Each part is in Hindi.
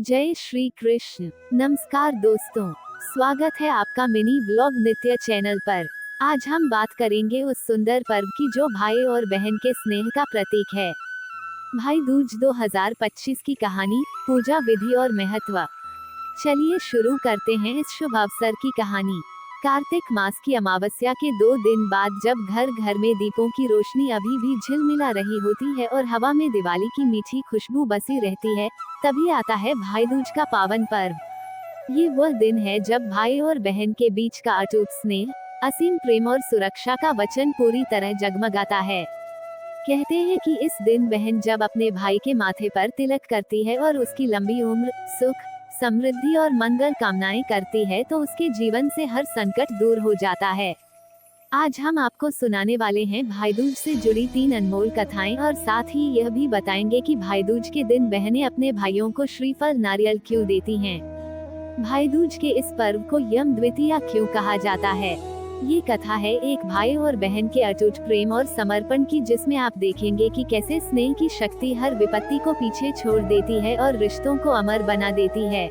जय श्री कृष्ण। नमस्कार दोस्तों, स्वागत है आपका मिनी ब्लॉग नित्य चैनल पर। आज हम बात करेंगे उस सुंदर पर्व की जो भाई और बहन के स्नेह का प्रतीक है। भाई दूज 2025 की कहानी, पूजा विधि और महत्व। चलिए शुरू करते हैं इस शुभ अवसर की कहानी। कार्तिक मास की अमावस्या के 2 दिन बाद जब घर घर में दीपों की रोशनी अभी भी झिलमिला रही होती है और हवा में दिवाली की मीठी खुशबू बसी रहती है, तभी आता है भाई दूज का पावन पर्व। ये वह दिन है जब भाई और बहन के बीच का अटूट स्नेह, असीम प्रेम और सुरक्षा का वचन पूरी तरह जगमगाता है। कहते हैं कि इस दिन बहन जब अपने भाई के माथे पर तिलक करती है और उसकी लंबी उम्र, सुख, समृद्धि और मंगल कामनाएं करती है तो उसके जीवन से हर संकट दूर हो जाता है। आज हम आपको सुनाने वाले हैं भाई दूज से जुड़ी 3 अनमोल कथाएं और साथ ही यह भी बताएंगे कि भाई दूज के दिन बहनें अपने भाइयों को श्रीफल नारियल क्यों देती हैं। भाई दूज के इस पर्व को यम द्वितीया क्यों कहा जाता है। ये कथा है एक भाई और बहन के अटूट प्रेम और समर्पण की, जिसमें आप देखेंगे कि कैसे स्नेह की शक्ति हर विपत्ति को पीछे छोड़ देती है और रिश्तों को अमर बना देती है।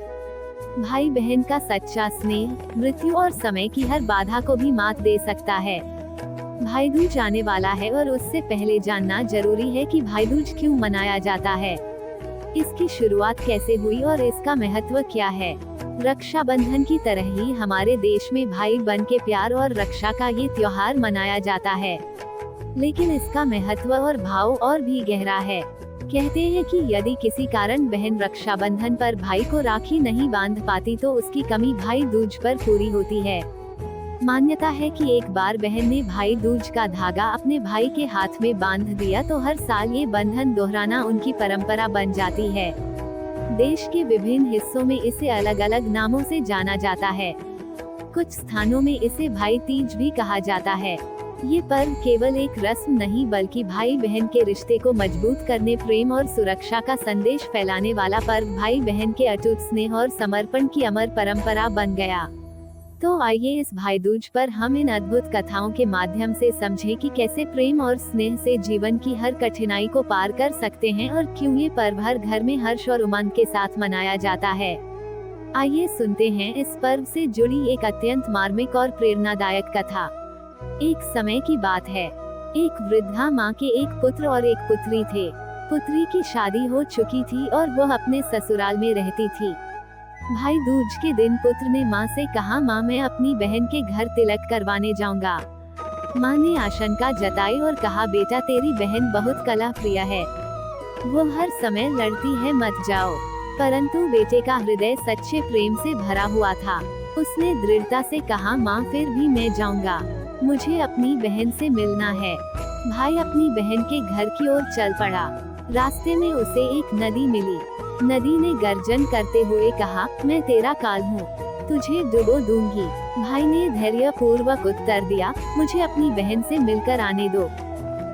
भाई बहन का सच्चा स्नेह मृत्यु और समय की हर बाधा को भी मात दे सकता है। भाई दूज आने वाला है और उससे पहले जानना जरूरी है कि भाई दूज क्यों मनाया जाता है, इसकी शुरुआत कैसे हुई और इसका महत्व क्या है। रक्षाबंधन की तरह ही हमारे देश में भाई बहन के प्यार और रक्षा का ये त्योहार मनाया जाता है, लेकिन इसका महत्व और भाव और भी गहरा है। कहते हैं कि यदि किसी कारण बहन रक्षाबंधन पर भाई को राखी नहीं बांध पाती तो उसकी कमी भाई दूज पर पूरी होती है। मान्यता है कि एक बार बहन ने भाई दूज का धागा अपने भाई के हाथ में बांध दिया तो हर साल ये बंधन दोहराना उनकी परंपरा बन जाती है। देश के विभिन्न हिस्सों में इसे अलग अलग नामों से जाना जाता है। कुछ स्थानों में इसे भाई तीज भी कहा जाता है। ये पर्व केवल एक रस्म नहीं बल्कि भाई बहन के रिश्ते को मजबूत करने, प्रेम और सुरक्षा का संदेश फैलाने वाला पर्व भाई बहन के अटूट स्नेह और समर्पण की अमर परंपरा बन गया। तो आइए इस भाई दूज पर हम इन अद्भुत कथाओं के माध्यम से समझें कि कैसे प्रेम और स्नेह से जीवन की हर कठिनाई को पार कर सकते हैं और क्यों ये पर्व हर घर में हर्ष और उमंग के साथ मनाया जाता है। आइए सुनते हैं इस पर्व से जुड़ी एक अत्यंत मार्मिक और प्रेरणादायक कथा। एक समय की बात है। एक वृद्धा माँ के एक पुत्र और एक पुत्री थे। पुत्री की शादी हो चुकी थी और वह अपने ससुराल में रहती थी। भाई दूज के दिन पुत्र ने माँ से कहा, माँ मैं अपनी बहन के घर तिलक करवाने जाऊंगा। माँ ने आशंका जताई और कहा, बेटा तेरी बहन बहुत कला प्रिय है, वो हर समय लड़ती है, मत जाओ। परंतु बेटे का हृदय सच्चे प्रेम से भरा हुआ था। उसने दृढ़ता से कहा, माँ फिर भी मैं जाऊंगा, मुझे अपनी बहन से मिलना है। भाई अपनी बहन के घर की ओर चल पड़ा। रास्ते में उसे एक नदी मिली। नदी ने गर्जन करते हुए कहा, मैं तेरा काल हूँ, तुझे डुबो दूंगी। भाई ने धैर्य पूर्वक उत्तर दिया, मुझे अपनी बहन से मिलकर आने दो,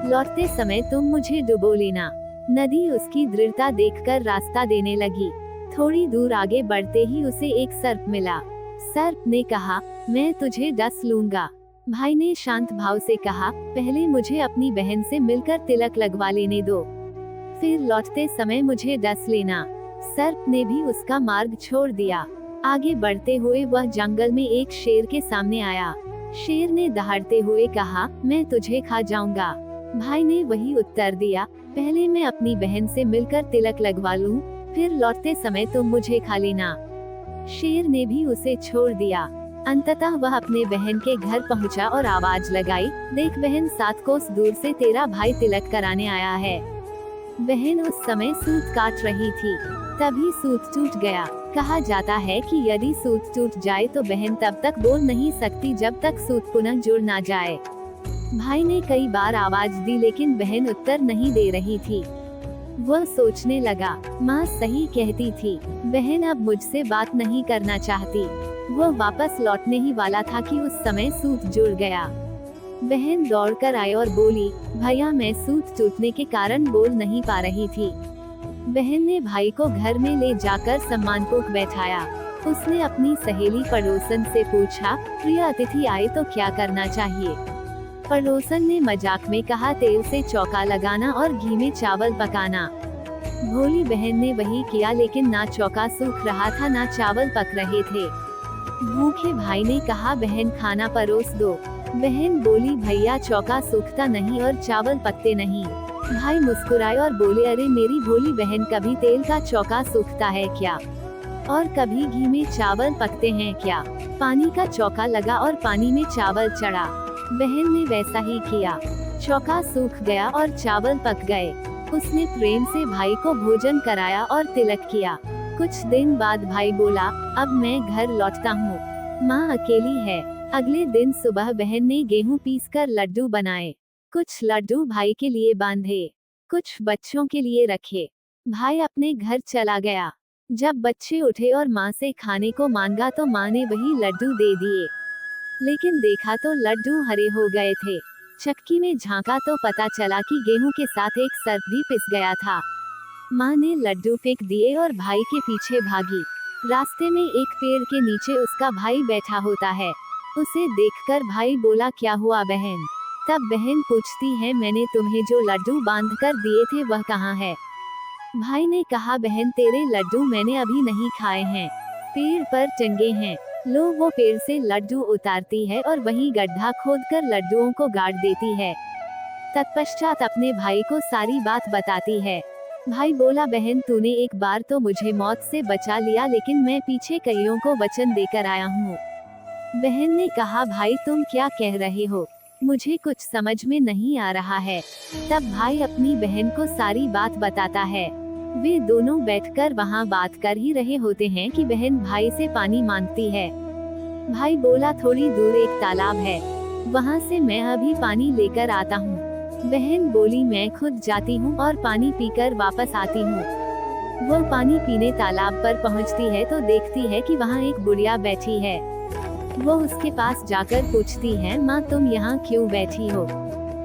लौटते समय तुम मुझे डुबो लेना। नदी उसकी दृढ़ता देखकर रास्ता देने लगी। थोड़ी दूर आगे बढ़ते ही उसे एक सर्प मिला। सर्प ने कहा, मैं तुझे डस लूंगा। भाई ने शांत भाव से कहा, पहले मुझे अपनी बहन से मिलकर तिलक लगवा लेने दो, फिर लौटते समय मुझे डस लेना। सर्प ने भी उसका मार्ग छोड़ दिया। आगे बढ़ते हुए वह जंगल में एक शेर के सामने आया। शेर ने दहाड़ते हुए कहा, मैं तुझे खा जाऊंगा। भाई ने वही उत्तर दिया, पहले मैं अपनी बहन से मिलकर तिलक लगवा लूं, फिर लौटते समय तुम मुझे खा लेना। शेर ने भी उसे छोड़ दिया। अंततः वह अपने बहन के घर पहुंचा और आवाज लगाई, देख बहन, 7 कोस दूर से तेरा भाई तिलक कराने आया है। बहन उस समय सूत काट रही थी, तभी सूत टूट गया। कहा जाता है कि यदि सूत टूट जाए तो बहन तब तक बोल नहीं सकती जब तक सूत पुनः जुड़ ना जाए। भाई ने कई बार आवाज दी लेकिन बहन उत्तर नहीं दे रही थी। वह सोचने लगा, माँ सही कहती थी, बहन अब मुझसे बात नहीं करना चाहती। वह वापस लौटने ही वाला था कि उस समय सूत जुड़ गया। बहन दौड़कर आई और बोली, भैया मैं सूत टूटने के कारण बोल नहीं पा रही थी। बहन ने भाई को घर में ले जाकर सम्मानपूर्वक बैठाया। उसने अपनी सहेली पड़ोसन से पूछा, प्रिय अतिथि आए तो क्या करना चाहिए। पड़ोसन ने मजाक में कहा, तेल से चौका लगाना और घी में चावल पकाना। भोली बहन ने वही किया, लेकिन ना चौका सूख रहा था ना चावल पक रहे थे। भूखे भाई ने कहा, बहन खाना परोस दो। बहन बोली, भैया चौका सूखता नहीं और चावल पकते नहीं। भाई मुस्कुराए और बोले, अरे मेरी भोली बहन, कभी तेल का चौका सूखता है क्या? और कभी घी में चावल पकते हैं क्या? पानी का चौका लगा और पानी में चावल चढ़ा। बहन ने वैसा ही किया, चौका सूख गया और चावल पक गए। उसने प्रेम से भाई को भोजन कराया और तिलक किया। कुछ दिन बाद भाई बोला, अब मैं घर लौटता हूँ, माँ अकेली है। अगले दिन सुबह बहन ने गेहूं पीसकर लड्डू बनाए। कुछ लड्डू भाई के लिए बांधे, कुछ बच्चों के लिए रखे। भाई अपने घर चला गया। जब बच्चे उठे और माँ से खाने को मांगा तो माँ ने वही लड्डू दे दिए, लेकिन देखा तो लड्डू हरे हो गए थे। चक्की में झांका तो पता चला कि गेहूं के साथ एक सर्प भी पिस गया था। माँ ने लड्डू फेंक दिए और भाई के पीछे भागी। रास्ते में एक पेड़ के नीचे उसका भाई बैठा होता है। उसे देखकर भाई बोला, क्या हुआ बहन? तब बहन पूछती है, मैंने तुम्हें जो लड्डू बांधकर दिए थे वह कहाँ है? भाई ने कहा, बहन तेरे लड्डू मैंने अभी नहीं खाए हैं, पेड़ पर टंगे हैं। लो, वो पेड़ से लड्डू उतारती है और वहीं गड्ढा खोदकर लड्डुओं को गाड़ देती है। तत्पश्चात अपने भाई को सारी बात बताती है। भाई बोला, बहन तूने एक बार तो मुझे मौत से बचा लिया, लेकिन मैं पीछे कईयों को वचन देकर आया हूँ। बहन ने कहा, भाई तुम क्या कह रहे हो? मुझे कुछ समझ में नहीं आ रहा है। तब भाई अपनी बहन को सारी बात बताता है। वे दोनों बैठकर वहाँ बात कर ही रहे होते हैं कि बहन भाई से पानी मांगती है। भाई बोला, थोड़ी दूर एक तालाब है, वहाँ से मैं अभी पानी लेकर आता हूँ। बहन बोली, मैं खुद जाती हूँ और पानी पीकर वापस आती हूँ। वो पानी पीने तालाब पर पहुँचती है तो देखती है कि वहाँ एक बुढ़िया बैठी है। वो उसके पास जाकर पूछती है, माँ तुम यहाँ क्यों बैठी हो?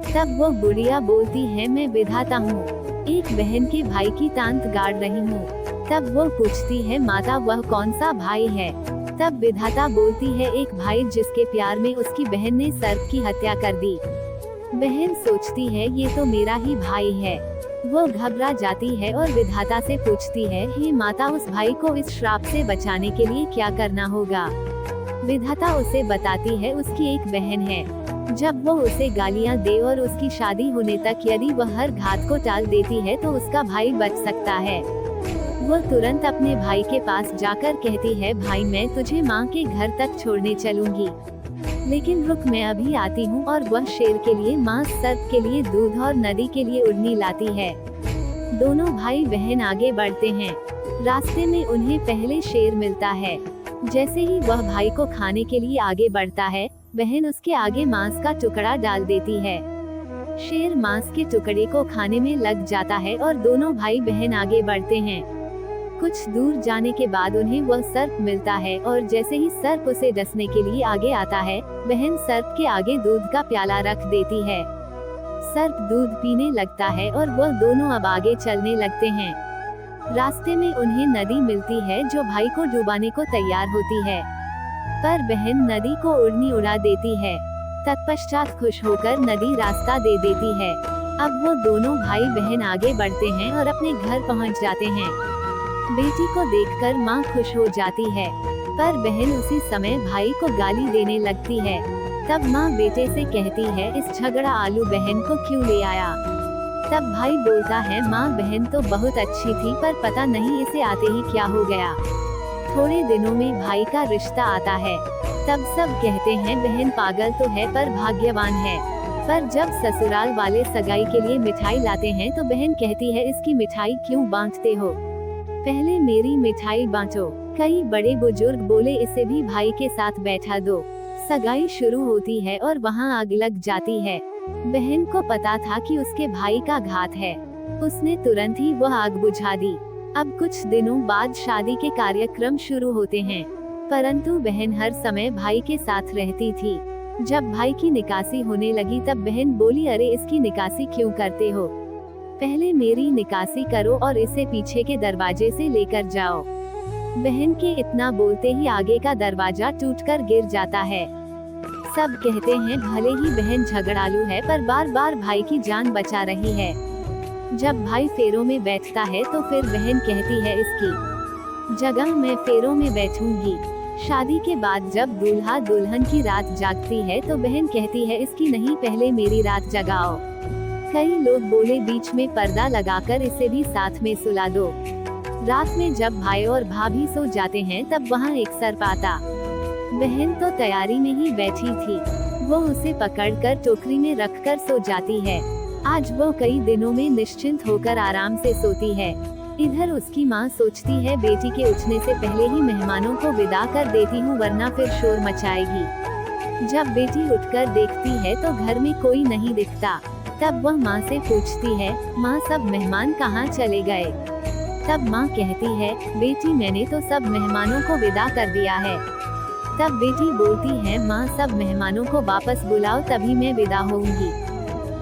तब वो बुढ़िया बोलती है, मैं विधाता हूँ, एक बहन के भाई की तांत गाड़ रही हूँ। तब वो पूछती है, माता वह कौन सा भाई है? तब विधाता बोलती है, एक भाई जिसके प्यार में उसकी बहन ने सर्प की हत्या कर दी। बहन सोचती है, ये तो मेरा ही भाई है। वो घबरा जाती है और विधाता से पूछती है, हे माता, उस भाई को इस श्राप से बचाने के लिए क्या करना होगा? विधाता उसे बताती है, उसकी एक बहन है, जब वो उसे गालियां दे और उसकी शादी होने तक यदि वह हर घात को टाल देती है तो उसका भाई बच सकता है। वो तुरंत अपने भाई के पास जाकर कहती है, भाई मैं तुझे माँ के घर तक छोड़ने चलूंगी, लेकिन रुक, मैं अभी आती हूँ। और वह शेर के लिए मांस, सर्प के लिए दूध और नदी के लिए उड़नी लाती है। दोनों भाई बहन आगे बढ़ते हैं। रास्ते में उन्हें पहले शेर मिलता है। जैसे ही वह भाई को खाने के लिए आगे बढ़ता है, बहन उसके आगे मांस का टुकड़ा डाल देती है। शेर मांस के टुकड़े को खाने में लग जाता है और दोनों भाई बहन आगे बढ़ते हैं। कुछ दूर जाने के बाद उन्हें वह सर्प मिलता है और जैसे ही सर्प उसे डसने के लिए आगे आता है, बहन सर्प के आगे दूध का प्याला रख देती है। सर्प दूध पीने लगता है और वह दोनों अब आगे चलने लगते हैं। रास्ते में उन्हें नदी मिलती है जो भाई को डुबाने को तैयार होती है, पर बहन नदी को उड़नी उड़ा देती है। तत्पश्चात खुश होकर नदी रास्ता दे देती है। अब वो दोनों भाई बहन आगे बढ़ते हैं और अपने घर पहुंच जाते हैं। बेटी को देखकर माँ खुश हो जाती है, पर बहन उसी समय भाई को गाली देने लगती है। तब माँ बेटे से कहती है, इस झगड़ा आलू बहन को क्यों ले आया? तब भाई बोलता है, माँ बहन तो बहुत अच्छी थी, पर पता नहीं इसे आते ही क्या हो गया। थोड़े दिनों में भाई का रिश्ता आता है। तब सब कहते हैं, बहन पागल तो है पर भाग्यवान है। पर जब ससुराल वाले सगाई के लिए मिठाई लाते हैं तो बहन कहती है, इसकी मिठाई क्यों बांटते हो? पहले मेरी मिठाई बांटो। कई बड़े बुजुर्ग बोले, इसे भी भाई के साथ बैठा दो। सगाई शुरू होती है और वहाँ आग लग जाती है। बहन को पता था कि उसके भाई का घात है, उसने तुरंत ही वह आग बुझा दी। अब कुछ दिनों बाद शादी के कार्यक्रम शुरू होते हैं, परंतु बहन हर समय भाई के साथ रहती थी। जब भाई की निकासी होने लगी तब बहन बोली, अरे इसकी निकासी क्यों करते हो? पहले मेरी निकासी करो और इसे पीछे के दरवाजे से लेकर जाओ। बहन के इतना बोलते ही आगे का दरवाजा टूटकर गिर जाता है। सब कहते हैं, भले ही बहन झगड़ालू है पर बार बार भाई की जान बचा रही है। जब भाई फेरों में बैठता है तो फिर बहन कहती है इसकी जगह मैं फेरों में बैठूंगी। शादी के बाद जब दूल्हा दुल्हन की रात जागती है तो बहन कहती है इसकी नहीं, पहले मेरी रात जगाओ। कई लोग बोले बीच में पर्दा लगाकर इसे भी साथ में सुला दो। रात में जब भाई और भाभी सो जाते हैं तब वहाँ एक सर्प आता। बहन तो तैयारी में ही बैठी थी, वो उसे पकड़कर टोकरी में रखकर सो जाती है। आज वो कई दिनों में निश्चिंत होकर आराम से सोती है। इधर उसकी माँ सोचती है बेटी के उठने से पहले ही मेहमानों को विदा कर देती हूँ, वरना फिर शोर मचाएगी। जब बेटी उठकर देखती है तो घर में कोई नहीं दिखता। तब वह माँ से पूछती है, माँ सब मेहमान कहाँ चले गए? तब माँ कहती है, बेटी मैंने तो सब मेहमानों को विदा कर दिया है। तब बेटी बोलती है, माँ सब मेहमानों को वापस बुलाओ तभी मैं विदा होऊंगी।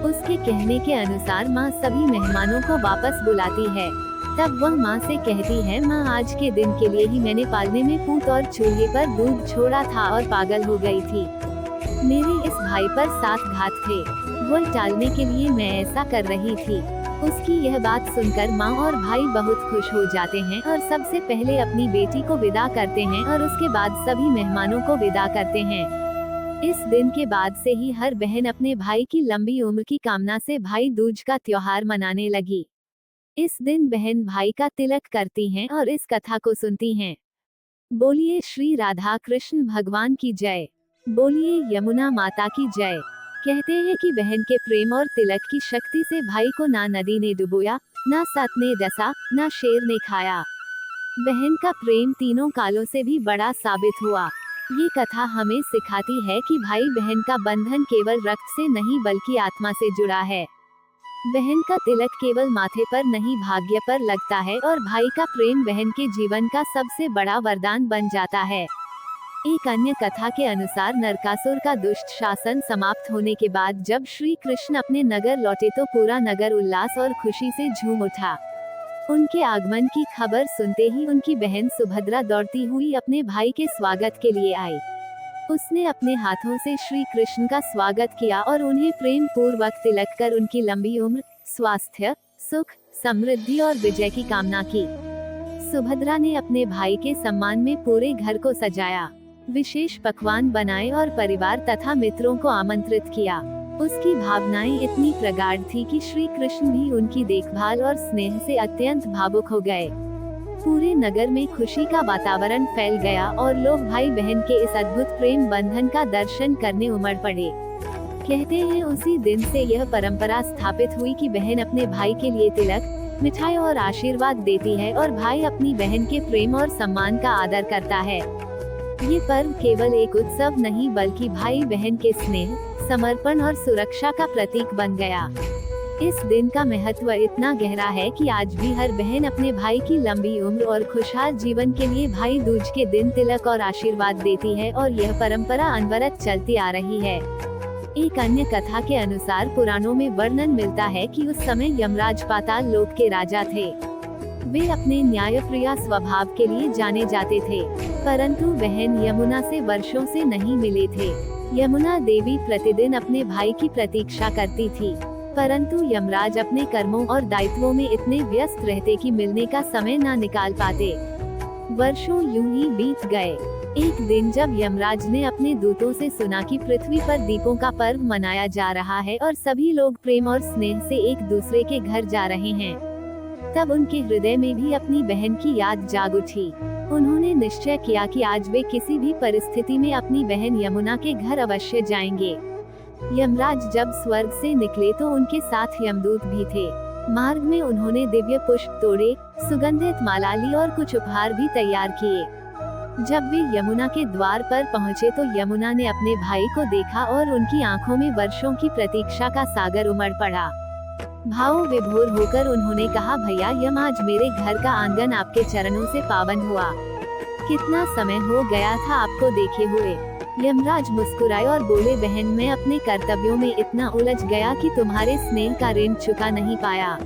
उसके कहने के अनुसार माँ सभी मेहमानों को वापस बुलाती है। तब वह माँ से कहती है, माँ आज के दिन के लिए ही मैंने पालने में पूत और चूल्हे पर दूध छोड़ा था और पागल हो गई थी। मेरे इस भाई पर 7 घात थे, वो टालने के लिए मैं ऐसा कर रही थी। उसकी यह बात सुनकर माँ और भाई बहुत खुश हो जाते हैं और सबसे पहले अपनी बेटी को विदा करते हैं और उसके बाद सभी मेहमानों को विदा करते हैं। इस दिन के बाद से ही हर बहन अपने भाई की लंबी उम्र की कामना से भाई दूज का त्योहार मनाने लगी। इस दिन बहन भाई का तिलक करती हैं और इस कथा को सुनती हैं। बोलिए श्री राधा कृष्ण भगवान की जय। बोलिए यमुना माता की जय। कहते हैं कि बहन के प्रेम और तिलक की शक्ति से भाई को ना नदी ने डुबोया, ना सत ने डसा, ना शेर ने खाया। बहन का प्रेम तीनों कालों से भी बड़ा साबित हुआ। ये कथा हमें सिखाती है कि भाई बहन का बंधन केवल रक्त से नहीं बल्कि आत्मा से जुड़ा है। बहन का तिलक केवल माथे पर नहीं भाग्य पर लगता है और भाई का प्रेम बहन के जीवन का सबसे बड़ा वरदान बन जाता है। एक अन्य कथा के अनुसार नरकासुर का दुष्ट शासन समाप्त होने के बाद जब श्री कृष्ण अपने नगर लौटे तो पूरा नगर उल्लास और खुशी से झूम उठा। उनके आगमन की खबर सुनते ही उनकी बहन सुभद्रा दौड़ती हुई अपने भाई के स्वागत के लिए आई। उसने अपने हाथों से श्री कृष्ण का स्वागत किया और उन्हें प्रेम पूर्वक तिलक कर उनकी लंबी उम्र, स्वास्थ्य, सुख, समृद्धि और विजय की कामना की। सुभद्रा ने अपने भाई के सम्मान में पूरे घर को सजाया, विशेष पकवान बनाए और परिवार तथा मित्रों को आमंत्रित किया। उसकी भावनाएं इतनी प्रगाढ़ थी कि श्री कृष्ण भी उनकी देखभाल और स्नेह से अत्यंत भावुक हो गए। पूरे नगर में खुशी का वातावरण फैल गया और लोग भाई बहन के इस अद्भुत प्रेम बंधन का दर्शन करने उमड़ पड़े। कहते हैं उसी दिन से यह परंपरा स्थापित हुई कि बहन अपने भाई के लिए तिलक, मिठाई और आशीर्वाद देती है और भाई अपनी बहन के प्रेम और सम्मान का आदर करता है। ये पर्व केवल एक उत्सव नहीं बल्कि भाई बहन के स्नेह, समर्पण और सुरक्षा का प्रतीक बन गया। इस दिन का महत्व इतना गहरा है कि आज भी हर बहन अपने भाई की लंबी उम्र और खुशहाल जीवन के लिए भाई दूज के दिन तिलक और आशीर्वाद देती है और यह परंपरा अनवरत चलती आ रही है। एक अन्य कथा के अनुसार पुराणों में वर्णन मिलता है कि उस समय यमराज पाताल लोक के राजा थे। वे अपने न्यायप्रिय स्वभाव के लिए जाने जाते थे, परंतु बहन यमुना से वर्षों से नहीं मिले थे। यमुना देवी प्रतिदिन अपने भाई की प्रतीक्षा करती थी, परंतु यमराज अपने कर्मों और दायित्वों में इतने व्यस्त रहते कि मिलने का समय न निकाल पाते। वर्षों यूं ही बीत गए। एक दिन जब यमराज ने अपने दूतों से सुना कि पृथ्वी पर दीपों का पर्व मनाया जा रहा है और सभी लोग प्रेम और स्नेह से एक दूसरे के घर जा रहे हैं, तब उनके हृदय में भी अपनी बहन की याद जाग उठी। उन्होंने निश्चय किया कि आज वे किसी भी परिस्थिति में अपनी बहन यमुना के घर अवश्य जाएंगे। यमराज जब स्वर्ग से निकले तो उनके साथ यमदूत भी थे। मार्ग में उन्होंने दिव्य पुष्प तोड़े, सुगंधित माला ली और कुछ उपहार भी तैयार किए। जब वे यमुना के द्वार पर पहुंचे तो यमुना ने अपने भाई को देखा और उनकी आंखों में वर्षों की प्रतीक्षा का सागर उमड़ पड़ा। भाव विभोर होकर उन्होंने कहा, भैया यम, आज मेरे घर का आंगन आपके चरणों से पावन हुआ। कितना समय हो गया था आपको देखे हुए। यमराज मुस्कुराए और बोले, बहन मैं अपने कर्तव्यों में इतना उलझ गया कि तुम्हारे स्नेह का ऋण चुका नहीं पाया,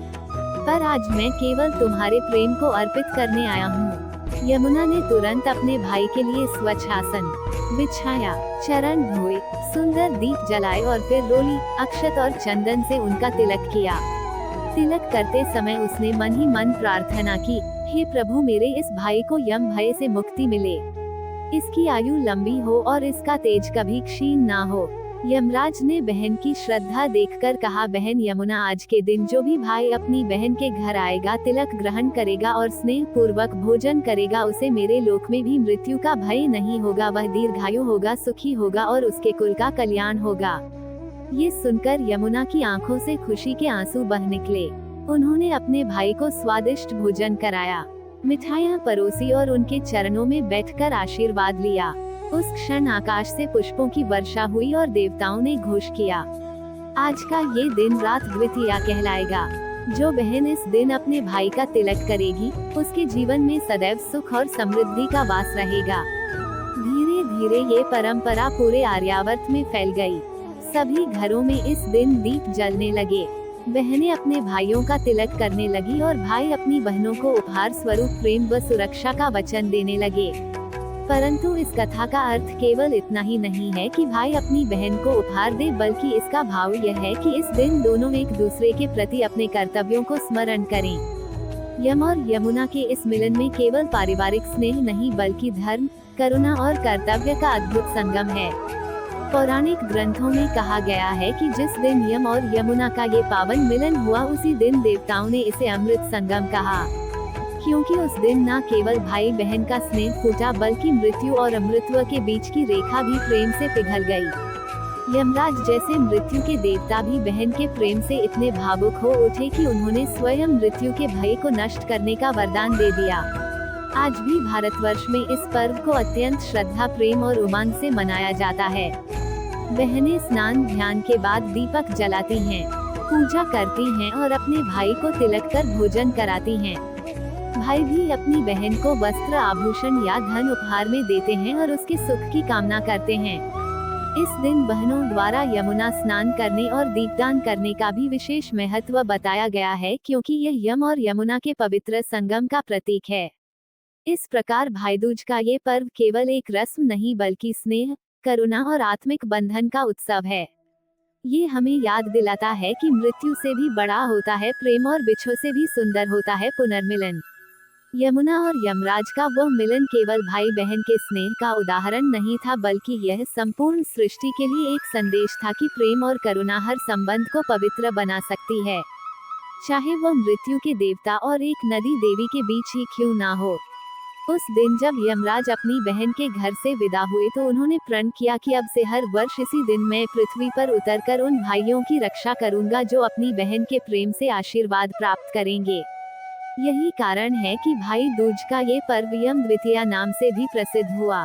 पर आज मैं केवल तुम्हारे प्रेम को अर्पित करने आया हूँ। यमुना ने तुरंत अपने भाई के लिए स्वच्छ आसन बिछाया, चरण धोए, सुंदर दीप जलाए और फिर रोली, अक्षत और चंदन से उनका तिलक किया। तिलक करते समय उसने मन ही मन प्रार्थना की, हे प्रभु मेरे इस भाई को यम भय से मुक्ति मिले, इसकी आयु लंबी हो और इसका तेज कभी क्षीण ना हो। यमराज ने बहन की श्रद्धा देखकर कहा, बहन यमुना, आज के दिन जो भी भाई अपनी बहन के घर आएगा, तिलक ग्रहण करेगा और स्नेह पूर्वक भोजन करेगा, उसे मेरे लोक में भी मृत्यु का भय नहीं होगा, वह दीर्घायु होगा, सुखी होगा और उसके कुल का कल्याण होगा। ये सुनकर यमुना की आंखों से खुशी के आंसू बह निकले। उन्होंने अपने भाई को स्वादिष्ट भोजन कराया, मिठाइयाँ परोसी और उनके चरणों में बैठकर आशीर्वाद लिया। उस क्षण आकाश से पुष्पों की वर्षा हुई और देवताओं ने घोष किया, आज का ये दिन रात द्वितीया कहलाएगा। जो बहन इस दिन अपने भाई का तिलक करेगी, उसके जीवन में सदैव सुख और समृद्धि का वास रहेगा। धीरे धीरे ये परंपरा पूरे आर्यावर्त में फैल गई। सभी घरों में इस दिन दीप जलने लगे, बहनें अपने भाइयों का तिलक करने लगी और भाई अपनी बहनों को उपहार स्वरूप प्रेम व सुरक्षा का वचन देने लगे। परंतु इस कथा का अर्थ केवल इतना ही नहीं है कि भाई अपनी बहन को उपहार दे, बल्कि इसका भाव यह है कि इस दिन दोनों एक दूसरे के प्रति अपने कर्तव्यों को स्मरण करें। यम और यमुना के इस मिलन में केवल पारिवारिक स्नेह नहीं, बल्कि धर्म, करुणा और कर्तव्य का अद्भुत संगम है। पौराणिक ग्रंथों में कहा गया है कि जिस दिन यम और यमुना का ये पावन मिलन हुआ, उसी दिन देवताओं ने इसे अमृत संगम कहा, क्योंकि उस दिन न केवल भाई बहन का स्नेह फूटा, बल्कि मृत्यु और अमृतत्व के बीच की रेखा भी प्रेम से पिघल गई। यमराज जैसे मृत्यु के देवता भी बहन के प्रेम से इतने भावुक हो उठे कि उन्होंने स्वयं मृत्यु के भय को नष्ट करने का वरदान दे दिया। आज भी भारतवर्ष में इस पर्व को अत्यंत श्रद्धा, प्रेम और उमंग से मनाया जाता है। बहनें स्नान ध्यान के बाद दीपक जलाती हैं, पूजा करती हैं और अपने भाई को तिलक कर भोजन कराती हैं। भाई भी अपनी बहन को वस्त्र, आभूषण या धन उपहार में देते हैं और उसके सुख की कामना करते हैं। इस दिन बहनों द्वारा यमुना स्नान करने और दीपदान करने का भी विशेष महत्व बताया गया है, क्योंकि यह यम और यमुना के पवित्र संगम का प्रतीक है। इस प्रकार भाईदूज का ये पर्व केवल एक रस्म नहीं, बल्कि स्नेह, करुणा और आत्मिक बंधन का उत्सव है। ये हमें याद दिलाता है कि मृत्यु से भी बड़ा होता है प्रेम और बिछो से भी सुंदर होता है पुनर्मिलन। यमुना और यमराज का वह मिलन केवल भाई बहन के स्नेह का उदाहरण नहीं था, बल्कि यह संपूर्ण सृष्टि के लिए एक संदेश था कि प्रेम और करुणा हर संबंध को पवित्र बना सकती है, चाहे वह मृत्यु के देवता और एक नदी देवी के बीच ही क्यों ना हो। उस दिन जब यमराज अपनी बहन के घर से विदा हुए, तो उन्होंने प्रण किया कि अब से हर वर्ष इसी दिन मैं पृथ्वी पर उतरकर उन भाइयों की रक्षा करूंगा जो अपनी बहन के प्रेम से आशीर्वाद प्राप्त करेंगे। यही कारण है कि भाई दूज का ये पर्व यम द्वितीया नाम से भी प्रसिद्ध हुआ।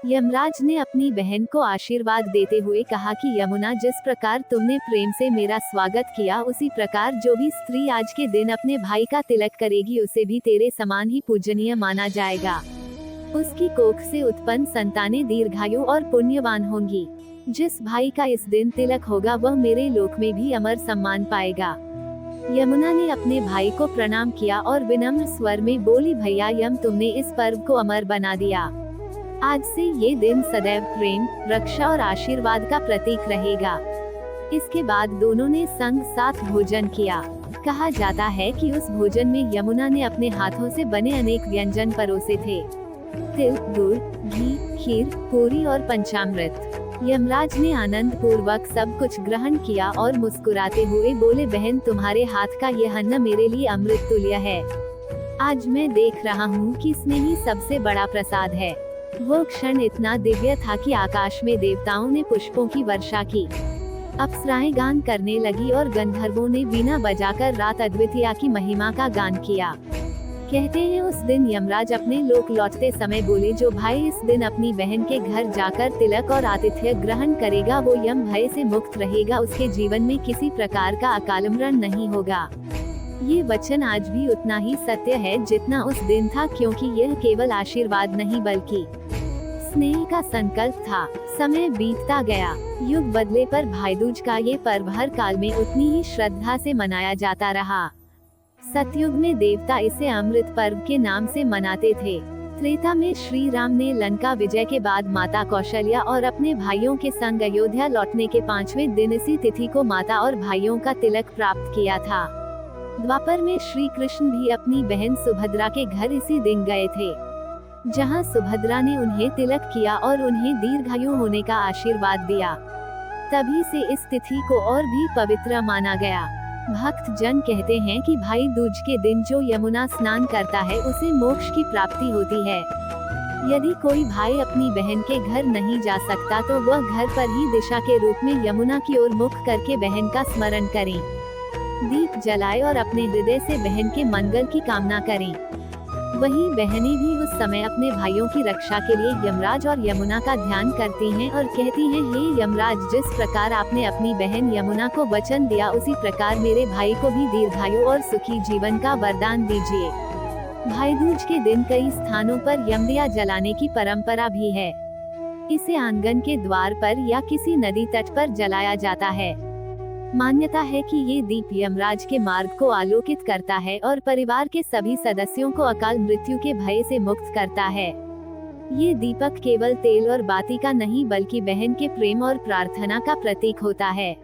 यमराज ने अपनी बहन को आशीर्वाद देते हुए कहा कि यमुना, जिस प्रकार तुमने प्रेम से मेरा स्वागत किया, उसी प्रकार जो भी स्त्री आज के दिन अपने भाई का तिलक करेगी, उसे भी तेरे समान ही पूजनीय माना जाएगा। उसकी कोख से उत्पन्न संतानें दीर्घायु और पुण्यवान होंगी। जिस भाई का इस दिन तिलक होगा, वह मेरे लोक में भी अमर सम्मान पाएगा। यमुना ने अपने भाई को प्रणाम किया और विनम्र स्वर में बोली, भैया यम, तुमने इस पर्व को अमर बना दिया। आज से ये दिन सदैव प्रेम, रक्षा और आशीर्वाद का प्रतीक रहेगा। इसके बाद दोनों ने संग साथ भोजन किया। कहा जाता है कि उस भोजन में यमुना ने अपने हाथों से बने अनेक व्यंजन परोसे थे, तिल, गुड़, घी, खीर, पूरी और पंचामृत। यमराज ने आनंद पूर्वक सब कुछ ग्रहण किया और मुस्कुराते हुए बोले, बहन, तुम्हारे हाथ का यह अन्न मेरे लिए अमृत तुल्य है। आज मैं देख रहा हूँ कि स्नेह ही सबसे बड़ा प्रसाद है। वो क्षण इतना दिव्य था कि आकाश में देवताओं ने पुष्पों की वर्षा की, अप्सराएं गान करने लगी और गंधर्वों ने वीणा बजाकर रात अद्वितीया की महिमा का गान किया। कहते हैं उस दिन यमराज अपने लोक लौटते समय बोले, जो भाई इस दिन अपनी बहन के घर जाकर तिलक और आतिथ्य ग्रहण करेगा, वो यम भय से मुक्त रहेगा, उसके जीवन में किसी प्रकार का अकाल मरण नहीं होगा। ये वचन आज भी उतना ही सत्य है जितना उस दिन था, क्योंकि यह केवल आशीर्वाद नहीं बल्कि स्नेह का संकल्प था। समय बीतता गया, युग बदले, पर भाईदूज का ये पर्व हर काल में उतनी ही श्रद्धा से मनाया जाता रहा। सतयुग में देवता इसे अमृत पर्व के नाम से मनाते थे। त्रेता में श्री राम ने लंका विजय के बाद माता कौशल्या और अपने भाइयों के संग अयोध्या लौटने के 5वें दिन इसी तिथि को माता और भाइयों का तिलक प्राप्त किया था। द्वापर में श्री कृष्ण भी अपनी बहन सुभद्रा के घर इसी दिन गए थे, जहां सुभद्रा ने उन्हें तिलक किया और उन्हें दीर्घायु होने का आशीर्वाद दिया। तभी से इस तिथि को और भी पवित्र माना गया। भक्त जन कहते हैं कि भाई दूज के दिन जो यमुना स्नान करता है उसे मोक्ष की प्राप्ति होती है। यदि कोई भाई अपनी बहन के घर नहीं जा सकता तो वह घर पर ही दिशा के रूप में यमुना की ओर मुख करके बहन का स्मरण करें, दीप जलाए और अपने हृदय से बहन के मंगल की कामना करें। वहीं बहनें भी उस समय अपने भाइयों की रक्षा के लिए यमराज और यमुना का ध्यान करती हैं और कहती हैं, हे यमराज, जिस प्रकार आपने अपनी बहन यमुना को वचन दिया उसी प्रकार मेरे भाई को भी दीर्घायु और सुखी जीवन का वरदान दीजिए। भाई दूज के दिन कई स्थानों पर यमदिया जलाने की परंपरा भी है। इसे आंगन के द्वार पर या किसी नदी तट पर जलाया जाता है। मान्यता है कि ये दीप यमराज के मार्ग को आलोकित करता है और परिवार के सभी सदस्यों को अकाल मृत्यु के भय से मुक्त करता है। ये दीपक केवल तेल और बाती का नहीं बल्कि बहन के प्रेम और प्रार्थना का प्रतीक होता है।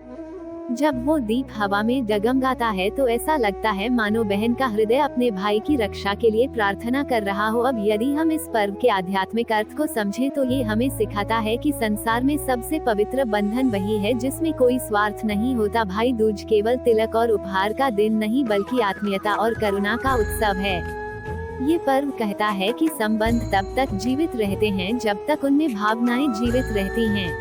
जब वो दीप हवा में डगमगाता है तो ऐसा लगता है मानो बहन का हृदय अपने भाई की रक्षा के लिए प्रार्थना कर रहा हो। अब यदि हम इस पर्व के आध्यात्मिक अर्थ को समझें तो ये हमें सिखाता है कि संसार में सबसे पवित्र बंधन वही है जिसमें कोई स्वार्थ नहीं होता। भाई दूज केवल तिलक और उपहार का दिन नहीं बल्कि आत्मीयता और करुणा का उत्सव है। ये पर्व कहता है कि संबंध तब तक जीवित रहते हैं जब तक उनमें भावनाएं जीवित रहती हैं।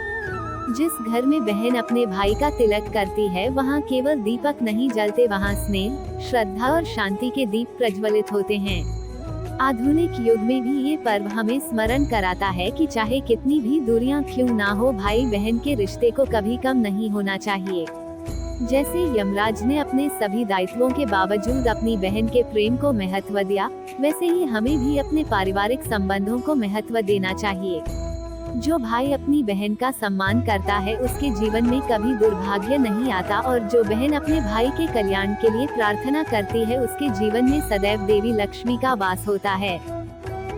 जिस घर में बहन अपने भाई का तिलक करती है वहाँ केवल दीपक नहीं जलते, वहाँ स्नेह, श्रद्धा और शांति के दीप प्रज्वलित होते हैं। आधुनिक युग में भी ये पर्व हमें स्मरण कराता है कि चाहे कितनी भी दूरियां क्यों ना हो, भाई बहन के रिश्ते को कभी कम नहीं होना चाहिए। जैसे यमराज ने अपने सभी दायित्वों के बावजूद अपनी बहन के प्रेम को महत्व दिया, वैसे ही हमें भी अपने पारिवारिक संबंधों को महत्व देना चाहिए। जो भाई अपनी बहन का सम्मान करता है उसके जीवन में कभी दुर्भाग्य नहीं आता और जो बहन अपने भाई के कल्याण के लिए प्रार्थना करती है उसके जीवन में सदैव देवी लक्ष्मी का वास होता है।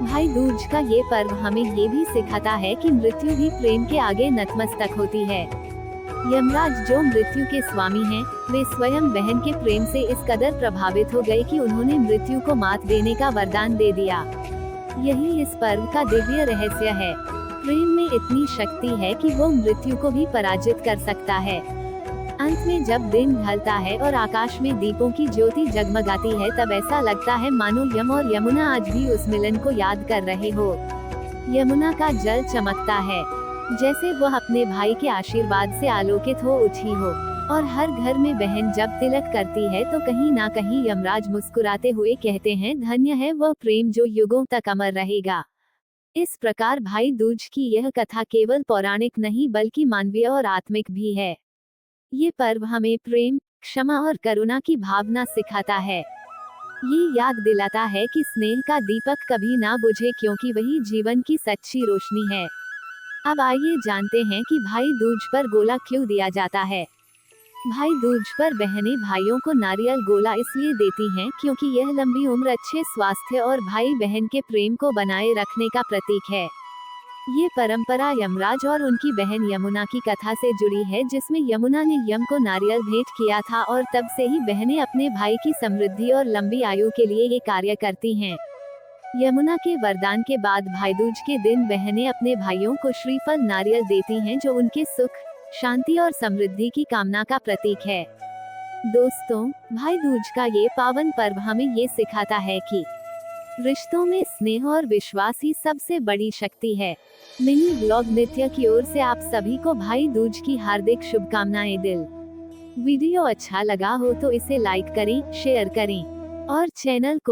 भाई दूज का ये पर्व हमें ये भी सिखाता है कि मृत्यु भी प्रेम के आगे नतमस्तक होती है। यमराज जो मृत्यु के स्वामी हैं, वे स्वयं बहन के प्रेम से इस कदर प्रभावित हो गए कि उन्होंने मृत्यु को मात देने का वरदान दे दिया। यही इस पर्व का दिव्य रहस्य है। प्रेम में इतनी शक्ति है कि वो मृत्यु को भी पराजित कर सकता है। अंत में जब दिन ढलता है और आकाश में दीपों की ज्योति जगमगाती है तब ऐसा लगता है मानो यम और यमुना आज भी उस मिलन को याद कर रहे हो। यमुना का जल चमकता है जैसे वह अपने भाई के आशीर्वाद से आलोकित हो उठी हो, और हर घर में बहन जब तिलक करती है तो कहीं ना कहीं यमराज मुस्कुराते हुए कहते हैं, धन्य है वह प्रेम जो युगों तक अमर रहेगा। इस प्रकार भाई दूज की यह कथा केवल पौराणिक नहीं बल्कि मानवीय और आत्मिक भी है। ये पर्व हमें प्रेम, क्षमा और करुणा की भावना सिखाता है। ये याद दिलाता है कि स्नेह का दीपक कभी ना बुझे क्योंकि वही जीवन की सच्ची रोशनी है। अब आइए जानते हैं कि भाई दूज पर गोला क्यों दिया जाता है। भाई दूज पर बहनें भाइयों को नारियल गोला इसलिए देती हैं क्योंकि यह लंबी उम्र, अच्छे स्वास्थ्य और भाई बहन के प्रेम को बनाए रखने का प्रतीक है। ये परंपरा यमराज और उनकी बहन यमुना की कथा से जुड़ी है, जिसमें यमुना ने यम को नारियल भेंट किया था और तब से ही बहनें अपने भाई की समृद्धि और लंबी आयु के लिए ये कार्य करती हैं। यमुना के वरदान के बाद भाई दूज के दिन बहनें अपने भाइयों को श्रीफल नारियल देती हैं, जो उनके सुख, शांति और समृद्धि की कामना का प्रतीक है। दोस्तों, भाई दूज का ये पावन पर्व हमें ये सिखाता है कि रिश्तों में स्नेह और विश्वास ही सबसे बड़ी शक्ति है। मिनी ब्लॉग नित्य की ओर से आप सभी को भाई दूज की हार्दिक शुभकामनाएं दिल। वीडियो अच्छा लगा हो तो इसे लाइक करें, शेयर करें और चैनल को